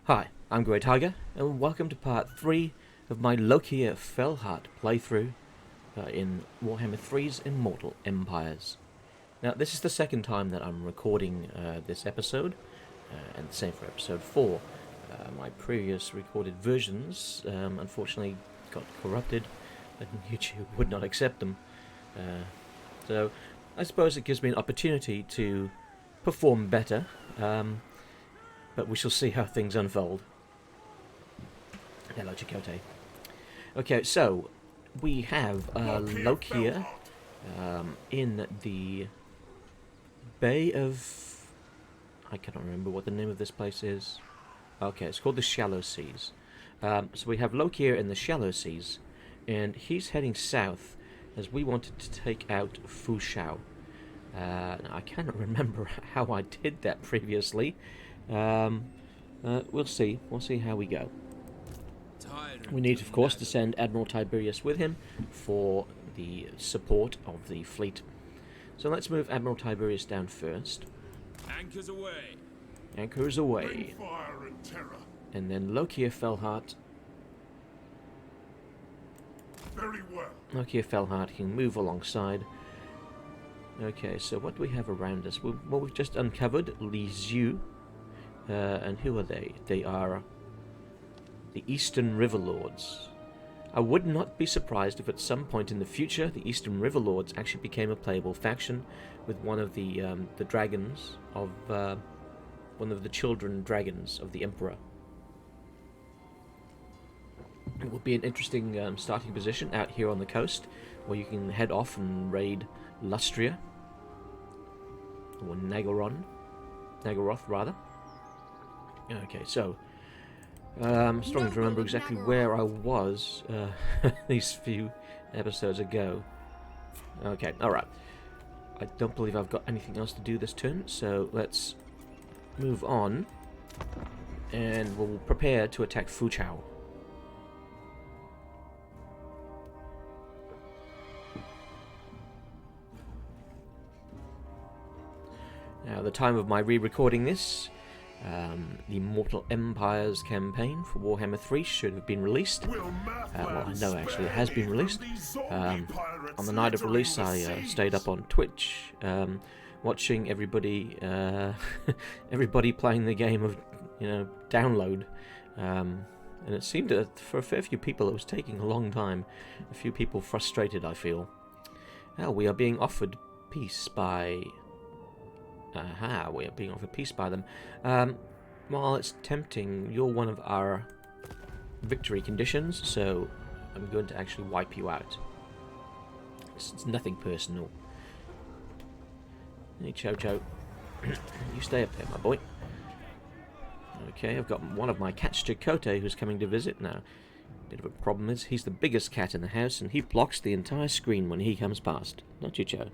Hi, I'm Grey Tiger, and welcome to part 3 of my Lokhir Fellheart playthrough in Warhammer 3's Immortal Empires. Now, this is the second time that I'm recording this episode, and the same for episode 4. My previous recorded versions, unfortunately, got corrupted, and YouTube would not accept them. So, I suppose it gives me an opportunity to perform better, but we shall see how things unfold. Hello, Chakotay. Okay, so we have Lokhir in the Bay of... I cannot remember what the name of this place is. Okay, it's called the Shallow Seas. So we have Lokhir in the Shallow Seas, and he's heading south as we wanted to take out Fushao. I cannot remember how I did that previously. We'll see. We'll see how we go. We need, of course, to send Admiral Tiberius with him for the support of the fleet. So let's move Admiral Tiberius down first. Anchors away. Anchors away. Fire and terror. And then Lokhir Fellheart. Very well. Lokhir Fellheart can move alongside. Okay, so what do we have around us? Well, we've just uncovered Li Zhu. And who are they? They are the Eastern River Lords. I would not be surprised if at some point in the future the Eastern River Lords actually became a playable faction with one of the dragons of one of the children dragons of the Emperor. It would be an interesting starting position out here on the coast, where you can head off and raid Lustria or Nagoroth rather. Okay, so I'm struggling to remember exactly where I was these few episodes ago. Okay, alright. I don't believe I've got anything else to do this turn, so let's move on and we'll prepare to attack Fuchao. Now, the time of my re-recording this, the Immortal Empires campaign for Warhammer 3 should have been released. Well, I know actually it has been released. On the night of release, I stayed up on Twitch, watching everybody, everybody playing the game of, download. And it seemed that for a fair few people it was taking a long time. A few people frustrated, I feel. Well, we are being offered peace by... Aha, we are being offered peace by them. While it's tempting, you're one of our victory conditions, so I'm going to actually wipe you out. It's nothing personal. Hey, Cho-Cho. You stay up there, my boy. Okay, I've got one of my cats, Chakotay, who's coming to visit now. Bit of a problem is, he's the biggest cat in the house, and he blocks the entire screen when he comes past. Don't you, Cho?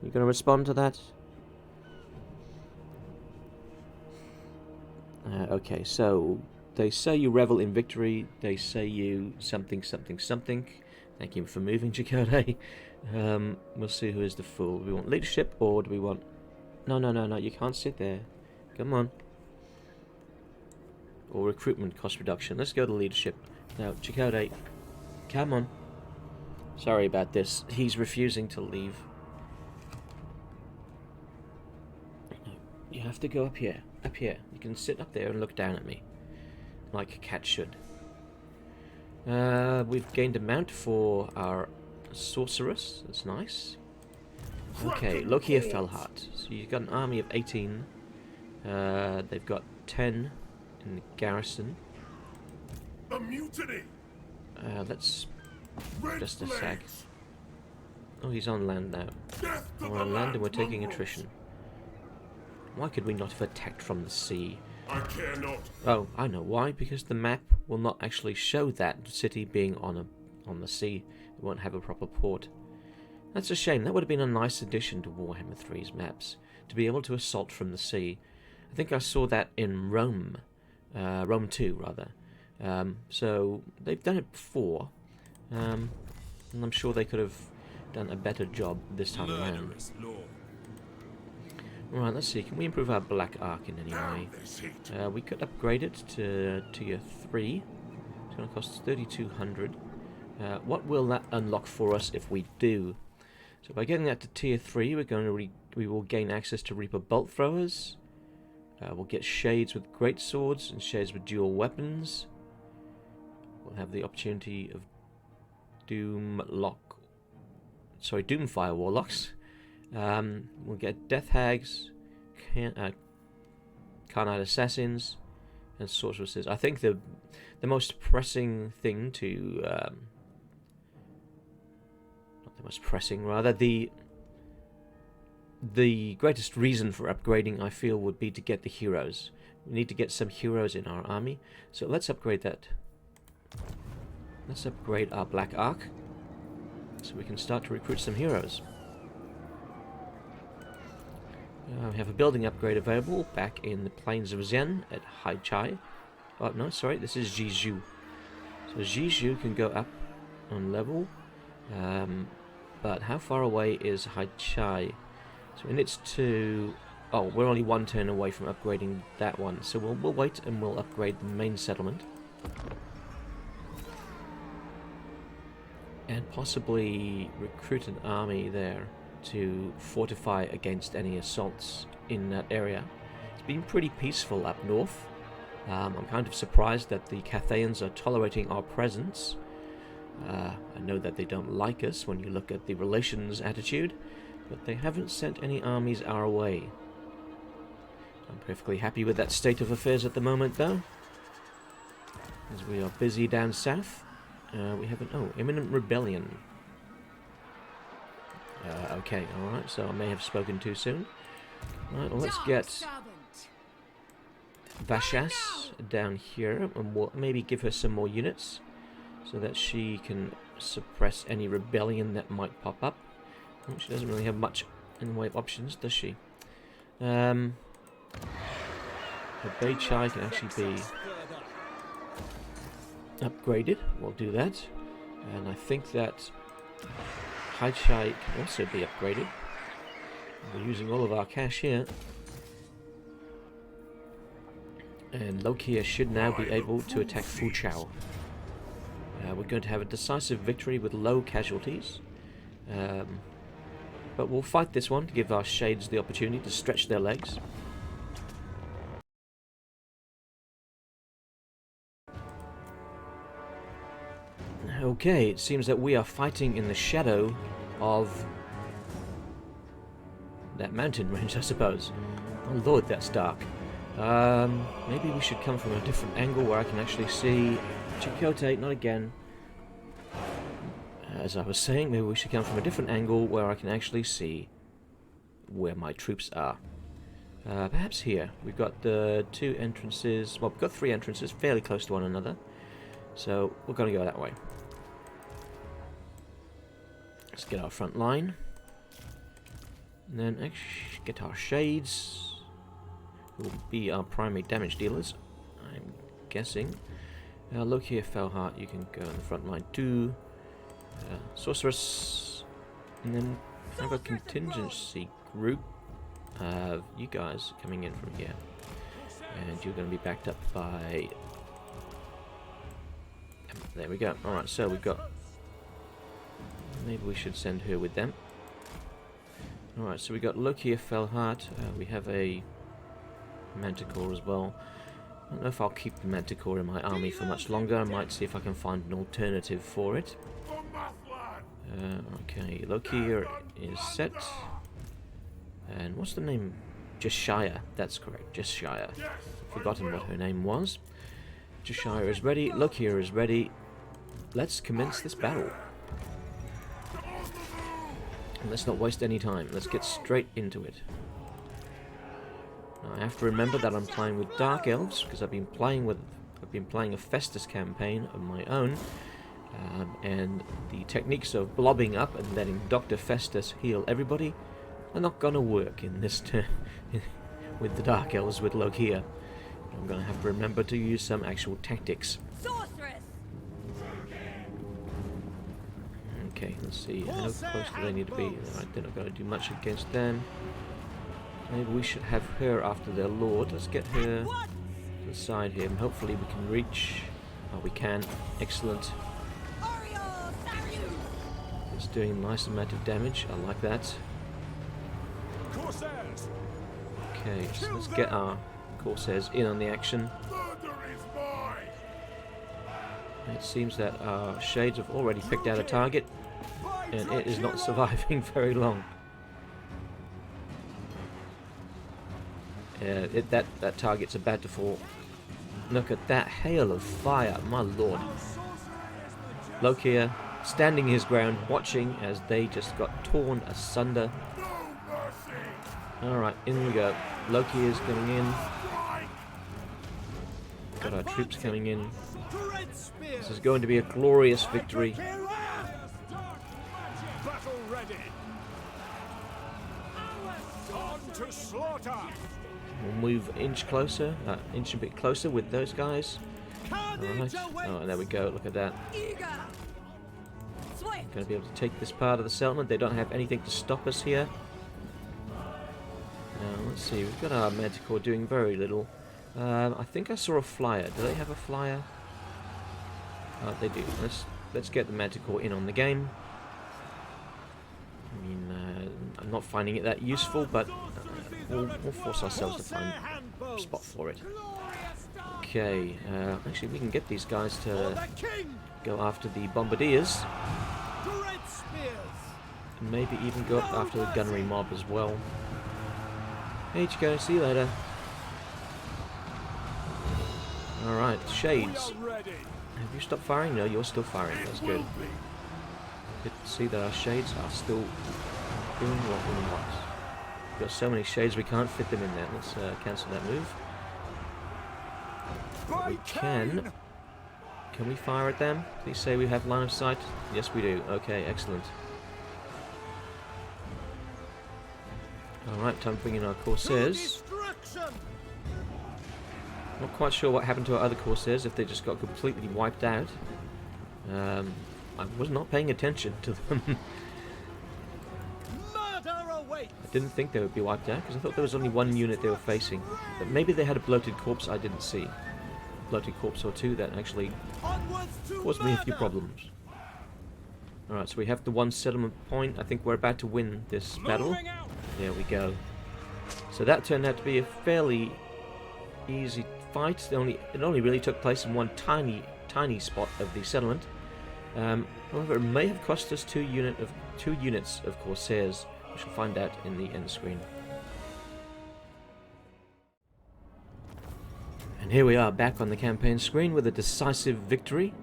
You gonna respond to that? Okay, so they say you revel in victory. They say you something, something, something. Thank you for moving, Chakotay. We'll see who is the fool. Do we want leadership or do we want... No, you can't sit there. Come on. Or recruitment cost reduction. Let's go to leadership. Now, Chakotay, come on. Sorry about this. He's refusing to leave. You have to go up here. Up here. You can sit up there and look down at me. Like a cat should. We've gained a mount for our sorceress. That's nice. Okay, Lokhir Fellheart. So you've got an army of 18. They've got 10 in the garrison. A mutiny. Let's... just a sec. Oh, he's on land now. We're on land and we're taking attrition. Why could we not have attacked from the sea? I care not. Oh, I know why. Because the map will not actually show that city being on the sea. It won't have a proper port. That's a shame. That would have been a nice addition to Warhammer 3's maps, to be able to assault from the sea. I think I saw that in Rome. Rome 2, rather. So, they've done it before. And I'm sure they could have done a better job this time around. Right, let's see. Can we improve our Black Arc in any way? This heat. We could upgrade it to Tier 3. It's going to cost 3,200. What will that unlock for us if we do? So by getting that to Tier 3, we will gain access to Reaper Bolt Throwers. We'll get Shades with Great Swords and Shades with Dual Weapons. We'll have the opportunity of Doomfire Warlocks. We'll get Death Hags, Carnite Assassins, and Sorceresses. I think the most pressing thing to not the most pressing, rather the greatest reason for upgrading, I feel, would be to get the heroes. We need to get some heroes in our army, so let's upgrade that. Let's upgrade our Black Arc so we can start to recruit some heroes. We have a building upgrade available back in the Plains of Zen at Hai Chai. Oh, no, sorry, this is Jiju. So Jiju can go up on level, but how far away is Hai Chai? So and it's to... Oh, we're only one turn away from upgrading that one, so we'll wait and we'll upgrade the main settlement. And possibly recruit an army there to fortify against any assaults in that area. It's been pretty peaceful up north. I'm kind of surprised that the Cathayans are tolerating our presence. I know that they don't like us when you look at the relations attitude, but they haven't sent any armies our way. I'm perfectly happy with that state of affairs at the moment, though, as we are busy down south. We have an imminent rebellion. Okay, alright, so I may have spoken too soon. Right, well, let's get Vashas down here, and we'll maybe give her some more units so that she can suppress any rebellion that might pop up. Well, she doesn't really have much in the way of options, does she? Her Bei Chai can actually be upgraded. We'll do that. And I think that Hai Chai can also be upgraded. We're using all of our cash here. And Lokhir should now be able to attack Fuchao. We're going to have a decisive victory with low casualties. But we'll fight this one to give our Shades the opportunity to stretch their legs. Okay, it seems that we are fighting in the shadow of that mountain range, I suppose. Oh lord, that's dark. Maybe we should come from a different angle where I can actually see Chakotay, not again. As I was saying, maybe we should come from a different angle where I can actually see where my troops are. Perhaps here. We've got the two entrances, well, we've got three entrances fairly close to one another. So we're going to go that way. Let's get our front line. And then get our Shades, who will be our primary damage dealers, I'm guessing. Lokhir Fellheart, you can go in the front line too. Sorceress, and then have a contingency group of you guys coming in from here. And you're going to be backed up by... There we go. Alright, so we've got... Maybe we should send her with them. Alright, so we got Lokhir Fellheart. We have a Manticore as well. I don't know if I'll keep the Manticore in my army for much longer. I might see if I can find an alternative for it. Okay, Lokhir is set. And what's the name? Jashaya. That's correct, Jashaya. Forgotten what her name was. Jashaya is ready. Lokhir is ready. Let's commence this battle. And let's not waste any time. Let's get straight into it. Now, I have to remember that I'm playing with Dark Elves because I've been playing a Festus campaign of my own, and the techniques of blobbing up and letting Dr. Festus heal everybody are not gonna work in this with the Dark Elves with Lokhir. I'm gonna have to remember to use some actual tactics. Okay, let's see. How close do they need to be? Alright, they're not going to do much against them. Maybe we should have her after their lord. Let's get her to the side here, and hopefully we can reach... Oh, we can. Excellent. It's doing a nice amount of damage. I like that. Okay, so let's get our Corsairs in on the action. It seems that our Shades have already picked out a target, and it is not surviving very long. That target's about to fall. Look at that hail of fire, my lord. Lokhir standing his ground, watching as they just got torn asunder. Alright, in we go. Lokhir's coming in. Got our troops coming in. This is going to be a glorious victory. We'll move an inch a bit closer with those guys. Alright. Oh, there we go. Look at that. Going to be able to take this part of the settlement. They don't have anything to stop us here. Now, let's see. We've got our Manticore doing very little. I think I saw a flyer. Do they have a flyer? Oh, they do. Let's get the Manticore in on the game. I mean, I'm not finding it that useful, but we'll force ourselves to find a spot for it. Okay, actually we can get these guys to go after the bombardiers. And maybe even go up after the gunnery mob as well. Hey, you go. See you later. Alright, Shades. Have you stopped firing? No, you're still firing. That's good. Good to see that our Shades are still doing what we want. We've got so many Shades we can't fit them in there. Let's cancel that move. But we can. Can we fire at them? Please say we have line of sight. Yes, we do. Okay, excellent. Alright, time to bring in our Corsairs. Not quite sure what happened to our other Corsairs, if they just got completely wiped out. I was not paying attention to them. I didn't think they would be wiped out, because I thought there was only one unit they were facing. But maybe they had a bloated corpse I didn't see. Bloated corpse or two that actually caused me a few problems. Alright, so we have the one settlement point. I think we're about to win this battle. There we go. So that turned out to be a fairly easy fight. It only really took place in one tiny spot of the settlement. However, it may have cost us two units of Corsairs. We shall find out in the end screen. And here we are back on the campaign screen with a decisive victory,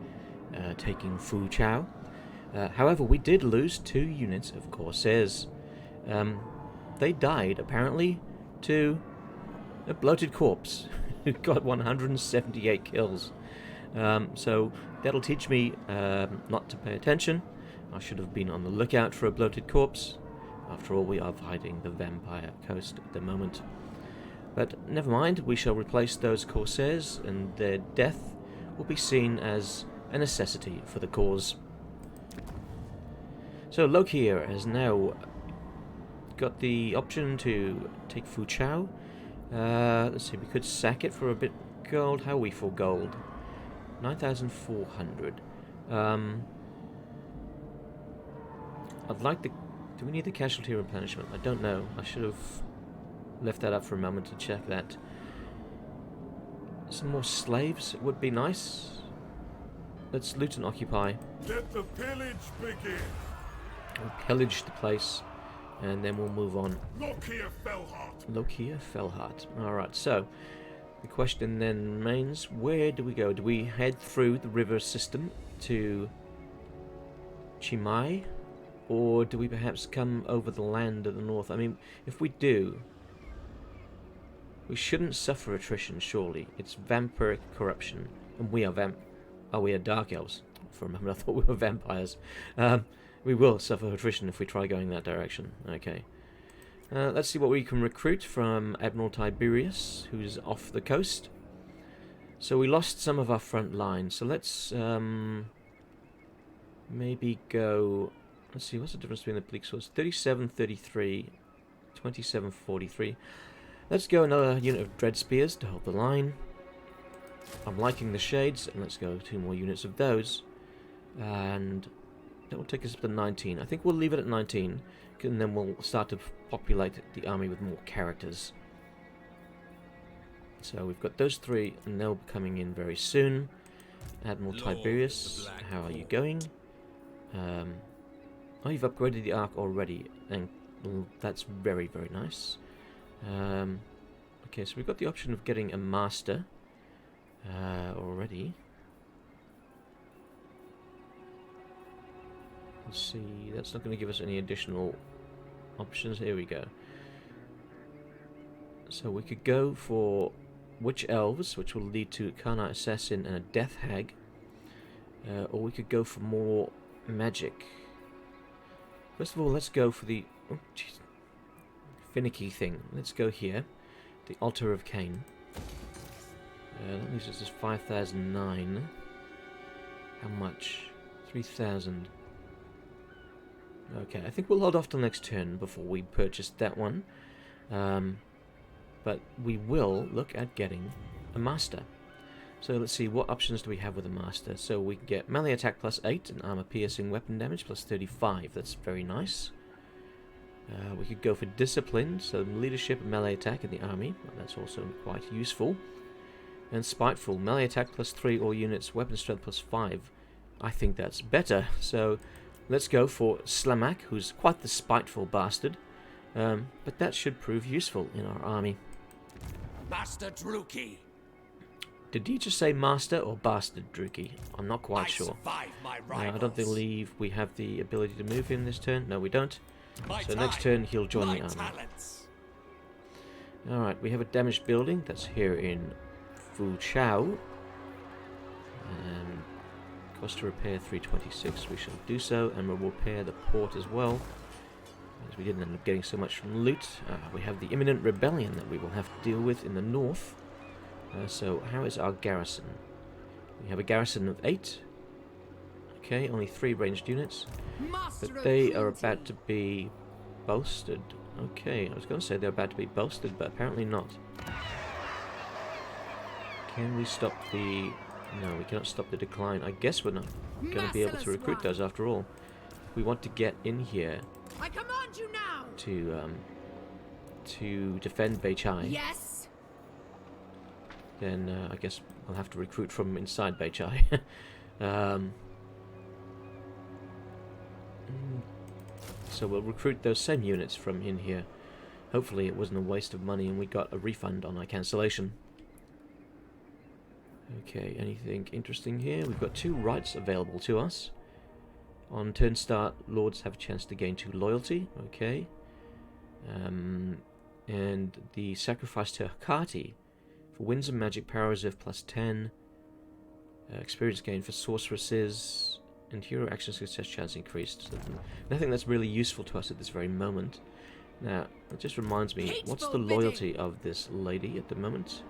taking Fu Chao. However, we did lose 2 units of Corsairs. They died, apparently, to a bloated corpse who got 178 kills. So that'll teach me not to pay attention. I should have been on the lookout for a bloated corpse. After all, we are fighting the Vampire Coast at the moment. But never mind, we shall replace those Corsairs, and their death will be seen as a necessity for the cause. So Lokhir has now got the option to take Fu Chao. Let's see, we could sack it for a bit of gold. How are we for gold? 9,400. I'd like the... Do we need the casualty replenishment? I don't know. I should have left that up for a moment to check that. Some more slaves would be nice. Let's loot and occupy. Let the pillage begin. We'll pillage the place, and then we'll move on. Lokhir Fellheart. Lokhir Fellheart. Alright, so the question then remains, where do we go? Do we head through the river system to Chimay? Or do we perhaps come over the land of the north? I mean, if we do, we shouldn't suffer attrition, surely. It's vampiric corruption, and we are we are dark elves. For a moment I thought we were vampires. We will suffer attrition if we try going that direction. Okay. Let's see what we can recruit from Admiral Tiberius, who's off the coast. So we lost some of our front line, so let's maybe go... Let's see, what's the difference between the bleak swords? 37, 33. 2743. Let's go another unit of Dread Spears to hold the line. I'm liking the shades, and let's go 2 more units of those. And that will take us up to 19. I think we'll leave it at 19, and then we'll start to populate the army with more characters. So we've got those 3, and they'll be coming in very soon. Admiral Tiberius, how are you going? Oh, you've upgraded the Ark already, and that's very, very nice. Okay, so we've got the option of getting a Master already. Let's see, that's not going to give us any additional options. Here we go. So we could go for Witch Elves, which will lead to Carnite Assassin and a Death Hag. Or we could go for more magic. First of all, let's go for the finicky thing. Let's go here. The Altar of Cain. That leaves us as 5,009. How much? 3,000. Okay, I think we'll hold off till next turn before we purchase that one. But we will look at getting a Master. So let's see, what options do we have with a Master? So we can get melee attack plus 8 and armor piercing weapon damage plus 35. That's very nice. We could go for discipline, so leadership and melee attack in the army. Well, that's also quite useful. And spiteful, melee attack plus 3 all units, weapon strength plus 5. I think that's better. So let's go for Slamak, who's quite the spiteful bastard. But that should prove useful in our army. Master Druki. Did you just say master or bastard, Druki? I'm not quite sure. I don't believe we have the ability to move him this turn. No, we don't. So next turn he'll join the army. Alright, we have a damaged building that's here in Fuchao. Cost to repair 326. We shall do so, and we'll repair the port as well, as we didn't end up getting so much from loot. We have the imminent rebellion that we will have to deal with in the north. So how is our garrison? We have a garrison of 8. Okay, only 3 ranged units. But they are about to be bolstered. Okay, I was going to say they're about to be bolstered, but apparently not. Can we stop the... No, we cannot stop the decline. I guess we're not going to be able to recruit those after all. We want to get in here I command you now. To defend Beichai. Yes. Then I guess I'll have to recruit from inside Beichai. So we'll recruit those same units from in here. Hopefully it wasn't a waste of money and we got a refund on our cancellation. Okay, anything interesting here? We've got 2 rights available to us. On turn start, lords have a chance to gain 2 loyalty. Okay. And the sacrifice to Hakati for winds and magic power reserve plus 10. Experience gain for sorceresses. And hero action success chance increased. So nothing that's really useful to us at this very moment. Now, it just reminds me, what's the loyalty of this lady at the moment?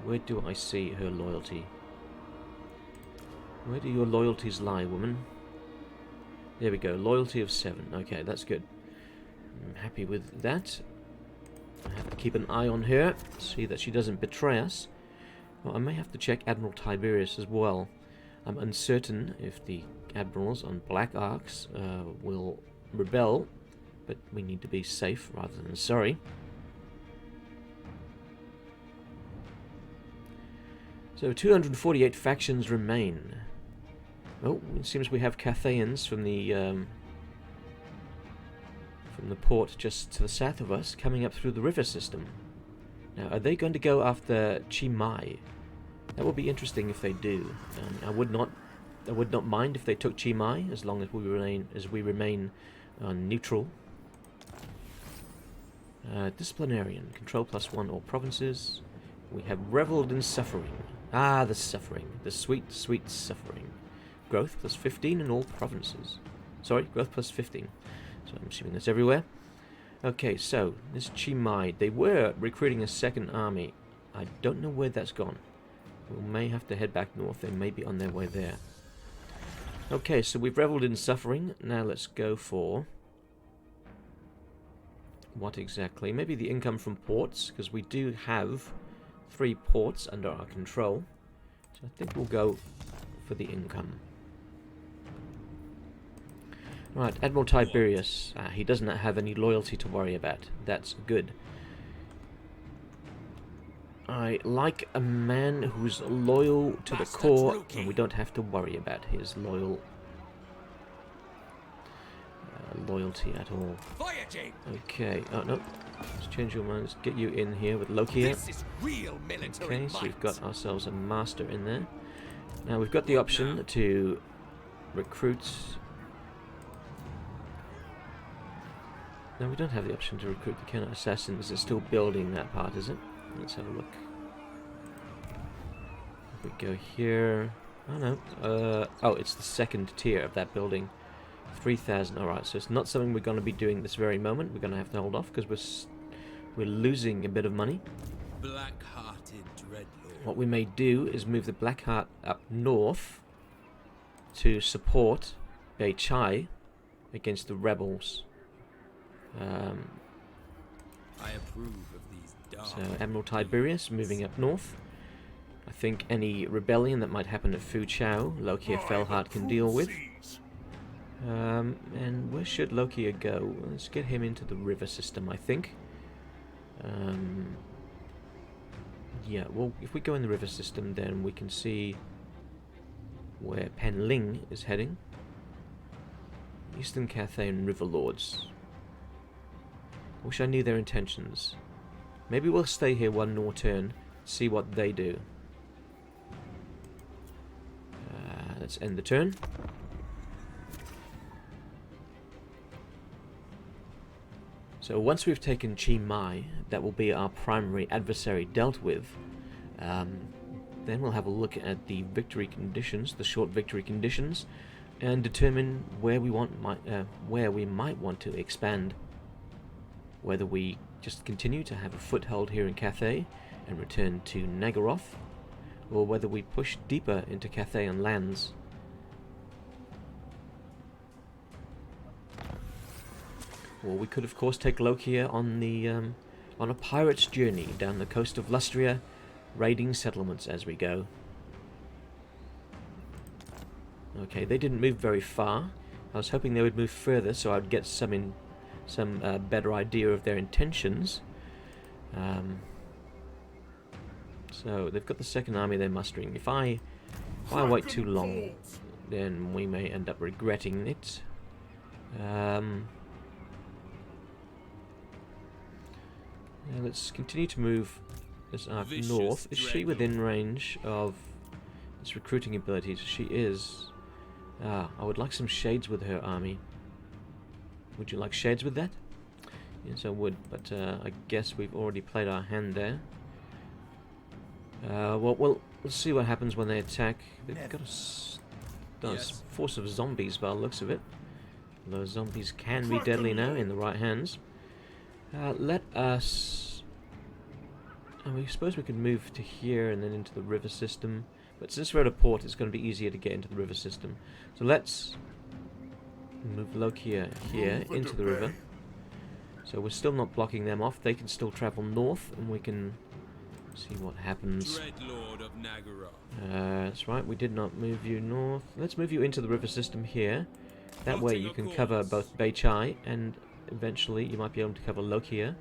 Where do I see her loyalty? Where do your loyalties lie, woman? There we go, loyalty of 7. Okay, that's good. I'm happy with that. I have to keep an eye on her, see that she doesn't betray us. Well, I may have to check Admiral Tiberius as well. I'm uncertain if the admirals on black arcs will rebel, but we need to be safe rather than sorry. So 248 factions remain. Oh, it seems we have Cathayans from the port just to the south of us, coming up through the river system. Now, are they going to go after Chimai? That would be interesting if they do. I would not mind if they took Chimai, as long as we remain neutral. Disciplinarian, control +1 all provinces. We have reveled in suffering. Ah, the suffering, the sweet, sweet suffering. Growth +15 in all provinces. Sorry, growth +15. So I'm assuming that's everywhere. Okay, so this Chimai, they were recruiting a second army. I don't know where that's gone. We may have to head back north. They may be on their way there. Okay, so we've reveled in suffering. Now let's go for what exactly. Maybe the income from ports, because we do have 3 ports under our control. So I think we'll go for the income. Right, Admiral Tiberius. He does not have any loyalty to worry about. That's good. I like a man who's loyal to the core, and we don't have to worry about his loyalty at all. Okay, oh no, let's change your mind. Let's get you in here with Lokhir. Okay, so we've got ourselves a master in there. Now we've got the option to recruit. No, we don't have the option to recruit the Kenner assassins. It's still building that part, is it? Let's have a look. If we go here... Oh no. Oh, it's the second tier of that building. 3,000. Alright, so it's not something we're going to be doing this very moment. We're going to have to hold off because we're losing a bit of money. Black-hearted dreadlord. What we may do is move the Blackheart up north to support Bei Chai against the rebels. I approve of these dark. So Admiral Tiberius moving up north. I think any rebellion that might happen at Fu Chao, Lokhir Fellheart can deal with. And where should Lokhir go? Let's get him into the river system, I think. Yeah, well, if we go in the river system, then we can see where Pen Ling is heading. Eastern Cathay and River Lords. Wish I knew their intentions. Maybe we'll stay here one more turn, see what they do. Let's end the turn. So once we've taken Chi Mai, that will be our primary adversary dealt with. Then we'll have a look at the victory conditions, the short victory conditions, and determine where we might want to expand. Whether we just continue to have a foothold here in Cathay and return to Nagaroth, or whether we push deeper into Cathayan lands. Or we could, of course, take Lokhir on the on a pirate's journey down the coast of Lustria, raiding settlements as we go. Okay, they didn't move very far. I was hoping they would move further, so I'd get some better idea of their intentions. So they've got the second army they're mustering. If I wait too long, then we may end up regretting it. Now let's continue to move this arc north. Is she within range of its recruiting abilities? She is. I would like some shades with her army. Would you like shades with that? Yes, I would, but I guess we've already played our hand there. Well, we'll see what happens when they attack. They've got a force of zombies by the looks of it. Those zombies can be deadly now in the right hands. Let us... I suppose we could move to here and then into the river system. But since we're at a port, it's going to be easier to get into the river system. So let's move Lokhir here into the river. So we're still not blocking them off. They can still travel north, and we can see what happens. Dreadlord of Nagaroth. That's right, we did not move you north. Let's move you into the river system here. That way you can cover both Bei Chai, and eventually you might be able to cover Lokhir.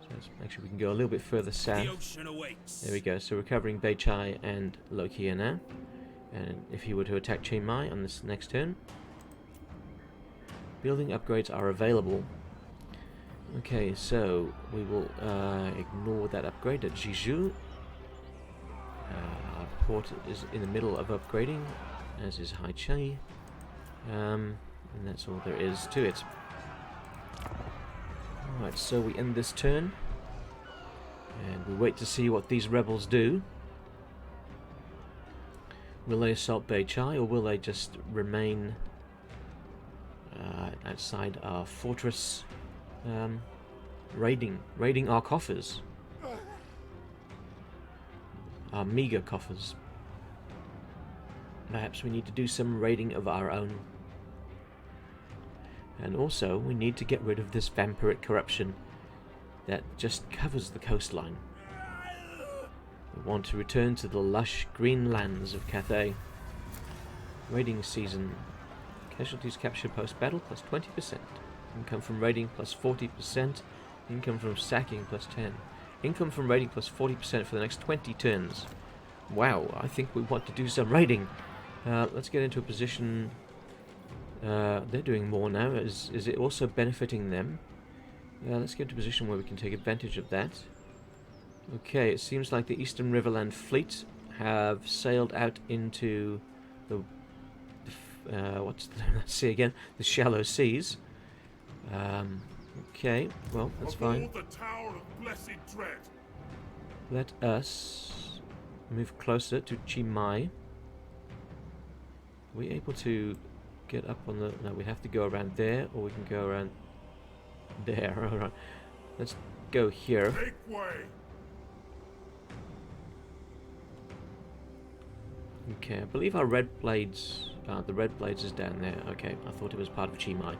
So actually we can go a little bit further south. The ocean awaits. There we go, so we're covering Bei Chai and Lokhir now. And if he were to attack Chi Mai on this next turn, building upgrades are available. Okay, so we will ignore that upgrade at Jiju. Our port is in the middle of upgrading, as is Hai Chai. And that's all there is to it. Alright, so we end this turn. And we wait to see what these rebels do. Will they assault Bei Chai, or will they just remain outside our fortress, raiding our coffers? Our meager coffers. Perhaps we need to do some raiding of our own. And also, we need to get rid of this vampiric corruption that just covers the coastline. We want to return to the lush green lands of Cathay. Raiding season. Casualties captured post-battle plus 20%. Income from raiding plus 40%. Income from sacking plus 10. Income from raiding plus 40% for the next 20 turns. Wow, I think we want to do some raiding. Let's get into a position... they're doing more now. Is it also benefiting them? Let's get into a position where we can take advantage of that. Okay, it seems like the Eastern Riverland Fleet have sailed out into the let's see again, the shallow seas. Okay, well, that's fine. The Tower of Blessed Dread. Let us move closer to Chimai. Are we able to get up on the... No, we have to go around there, or we can go around there. Alright, let's go here. Make way. Okay, I believe our Red Blades... the Red Blades is down there. Okay, I thought it was part of Chimai.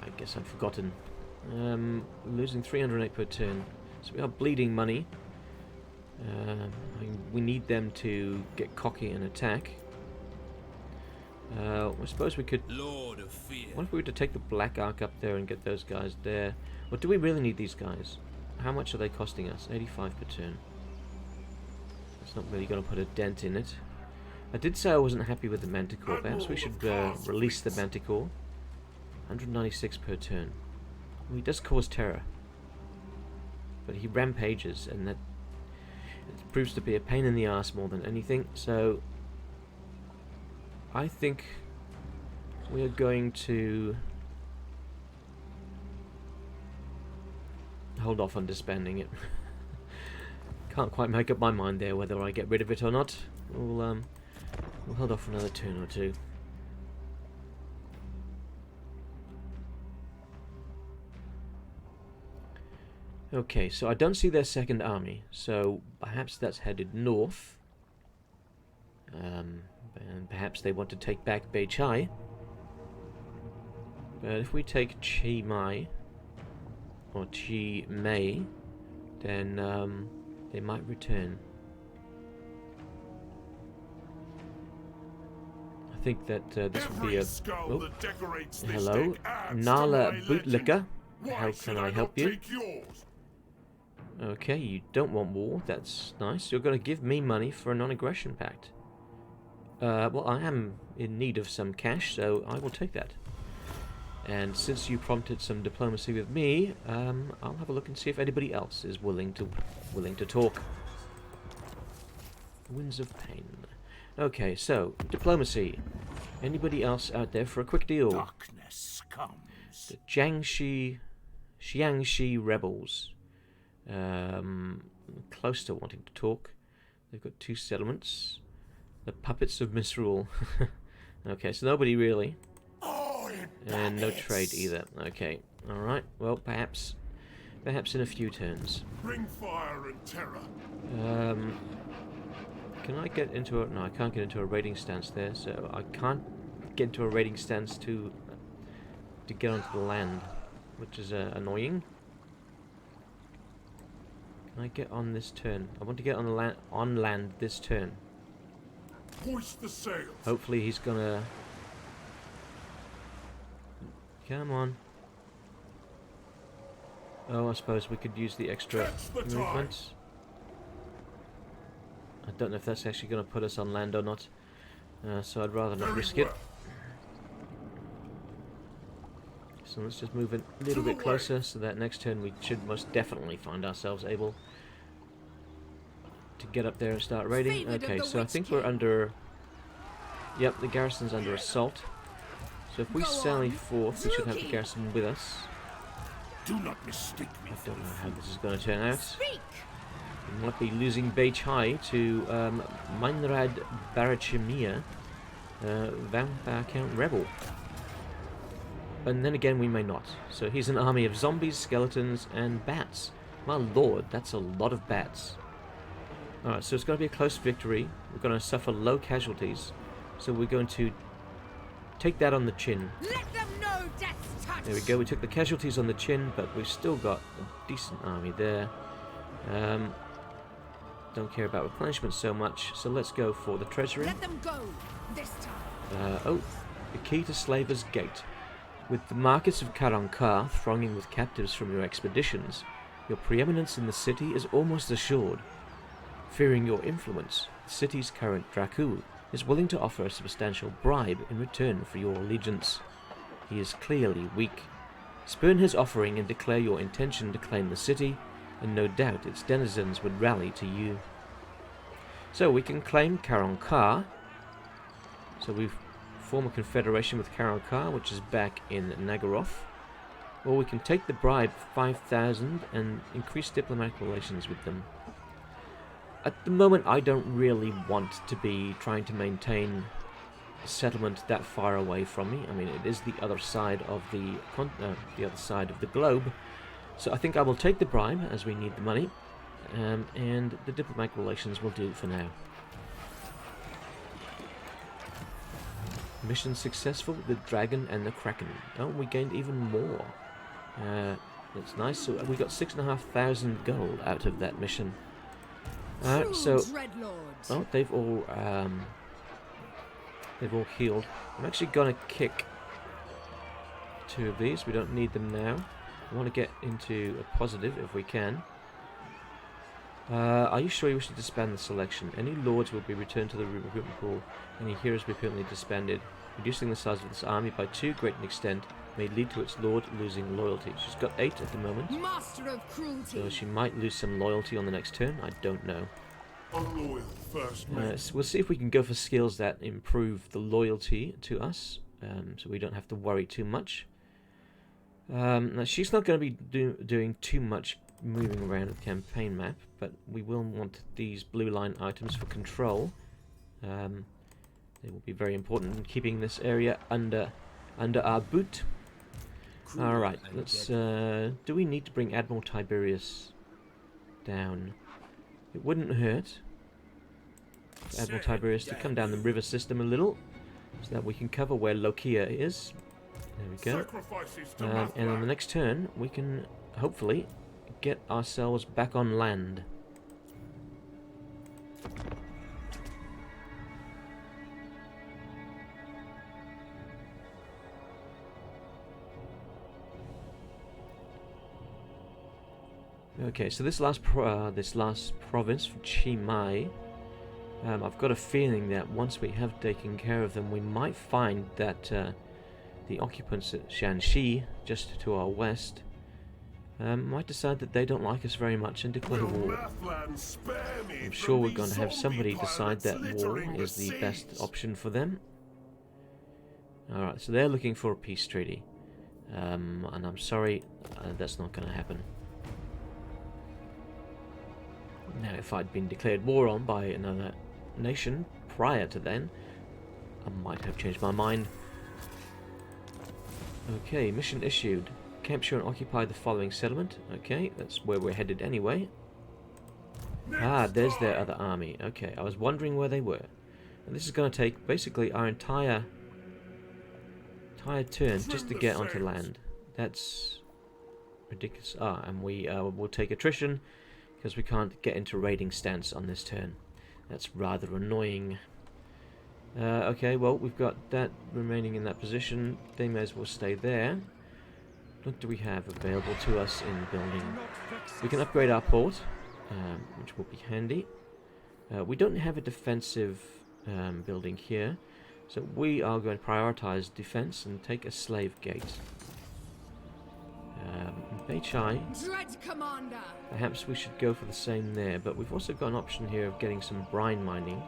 I guess I'd forgotten. Losing 308 per turn. So we are bleeding money. We need them to get cocky and attack. I suppose we could... Lord of Fear. What if we were to take the Black Ark up there and get those guys there? Or do we really need these guys? How much are they costing us? 85 per turn. It's not really going to put a dent in it. I did say I wasn't happy with the Manticore. Perhaps we should release the Manticore. 196 per turn. Well, he does cause terror. But he rampages, and that it proves to be a pain in the ass more than anything. So I think we are going to hold off on disbanding it. Can't quite make up my mind there whether I get rid of it or not. We'll hold off for another turn or two. Okay, so I don't see their second army, so perhaps that's headed north. And perhaps they want to take back Beichai. But if we take Chi Mai, or Chi Mei, then they might return. I think that this would be a... Oh, hello, Nala Bootlicker. How can I help you? Okay, you don't want war. That's nice. You're going to give me money for a non-aggression pact. Well, I am in need of some cash, so I will take that. And since you prompted some diplomacy with me, I'll have a look and see if anybody else is willing to talk. Winds of Pain. Okay, so diplomacy. Anybody else out there for a quick deal? Darkness comes. The Jiangxi rebels. Close to wanting to talk. They've got 2 settlements. The puppets of misrule. Okay, so nobody really. And no trade either. Okay, alright. Well, perhaps in a few turns. Bring fire and terror. Can I get into a... No, I can't get into a raiding stance there, so I can't get into a raiding stance to get onto the land, which is annoying. Can I get on this turn? I want to get on land this turn. Hoist the sails. Hopefully he's gonna... Come on. Oh, I suppose we could use the extra movement. I don't know if that's actually going to put us on land or not. So I'd rather not risk it. So let's just move a little bit closer so that next turn we should most definitely find ourselves able to get up there and start raiding. Okay, so I think we're under... Yep, the garrison's under assault. So if we sally forth, we should have the garrison with us. Do not mistake me. I don't know how this is going to turn out. We might be losing Beichai to Meinrad Barachimia, Vampire Count Rebel. And then again, we may not. So he's an army of zombies, skeletons, and bats. My lord, that's a lot of bats. Alright, so it's going to be a close victory. We're going to suffer low casualties. So we're going to take that on the chin. Let them know death There we go, we took the casualties on the chin, but we've still got a decent army there. Don't care about replenishment so much, so let's go for the treasury. Let them go this time. Oh, the key to Slaver's Gate. With the markets of Karankar thronging with captives from your expeditions, your preeminence in the city is almost assured. Fearing your influence, the city's current Dracul is willing to offer a substantial bribe in return for your allegiance. He is clearly weak. Spurn his offering and declare your intention to claim the city, and no doubt its denizens would rally to you. So we can claim Karankar. So we form a confederation with Karankar, which is back in Nagaroth. Or we can take the bribe, 5,000, and increase diplomatic relations with them. At the moment, I don't really want to be trying to maintain a settlement that far away from me. I mean, it is the other side of the globe. So I think I will take the bribe, as we need the money, and the diplomatic relations will do for now. Mission successful, the dragon and the kraken. Oh, we gained even more. That's nice. So we got 6,500 gold out of that mission. So, oh, they've all healed. I'm actually gonna kick 2 of these. We don't need them now. I want to get into a positive if we can. Are you sure you wish to disband the selection? Any lords will be returned to the recruitment pool. Any heroes will be permanently disbanded. Reducing the size of this army by too great an extent may lead to its lord losing loyalty. She's got 8 at the moment. Master of cruelty. So she might lose some loyalty on the next turn. I don't know. Unloyal first mate. So we'll see if we can go for skills that improve the loyalty to us, so we don't have to worry too much. Now she's not going to be doing too much moving around the campaign map, but we will want these blue line items for control. They will be very important in keeping this area under our boot. Alright, let's... do we need to bring Admiral Tiberius down? It wouldn't hurt for Admiral Tiberius to come down the river system a little, so that we can cover where Lokhir is. There we go. And on the next turn, we can hopefully get ourselves back on land. Okay, so this last province, Chimai, I've got a feeling that once we have taken care of them, we might find that the occupants at Shanxi, just to our west, might decide that they don't like us very much and declare war. I'm sure we're going to have somebody decide that war is the best option for them. Alright, so they're looking for a peace treaty. And I'm sorry, that's not going to happen. Now, if I'd been declared war on by another nation prior to then, I might have changed my mind. Okay, mission issued. Capture and occupy the following settlement. Okay, that's where we're headed anyway. Ah, there's their other army. Okay, I was wondering where they were. And this is going to take basically our entire turn just to get onto land. That's ridiculous. Ah, and we will take attrition because we can't get into raiding stance on this turn. That's rather annoying. Okay, well, we've got that remaining in that position. They may as well stay there. What do we have available to us in building? We can upgrade our port, which will be handy. We don't have a defensive building here, so we are going to prioritize defense and take a slave gate. Beichai, Dread Commander. perhaps we should go for the same there, but we've also got an option here of getting some brine mining.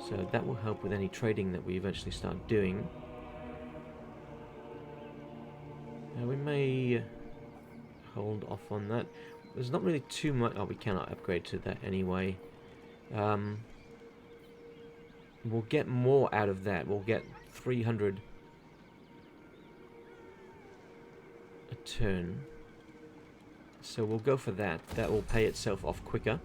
So that will help with any trading that we eventually start doing. We may hold off on that. There's not really too much... Oh, we cannot upgrade to that anyway. We'll get more out of that. We'll get 300 a turn. So we'll go for that. That will pay itself off quicker.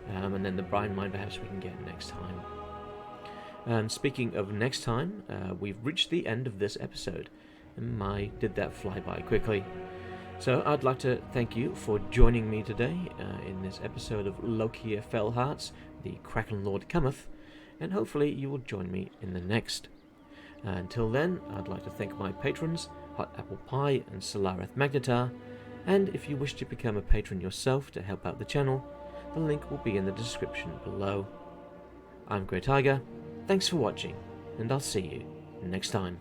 And then the brine mine perhaps we can get next time. Speaking of next time, we've reached the end of this episode. Did that fly by quickly. So I'd like to thank you for joining me today in this episode of Lokhir Fellheart, the Krakenlord Cometh, and hopefully you will join me in the next. Until then, I'd like to thank my patrons, Hot Apple Pie and Solareth Magnetar, and if you wish to become a patron yourself to help out the channel, the link will be in the description below. I'm Grey Tiger, thanks for watching, and I'll see you next time.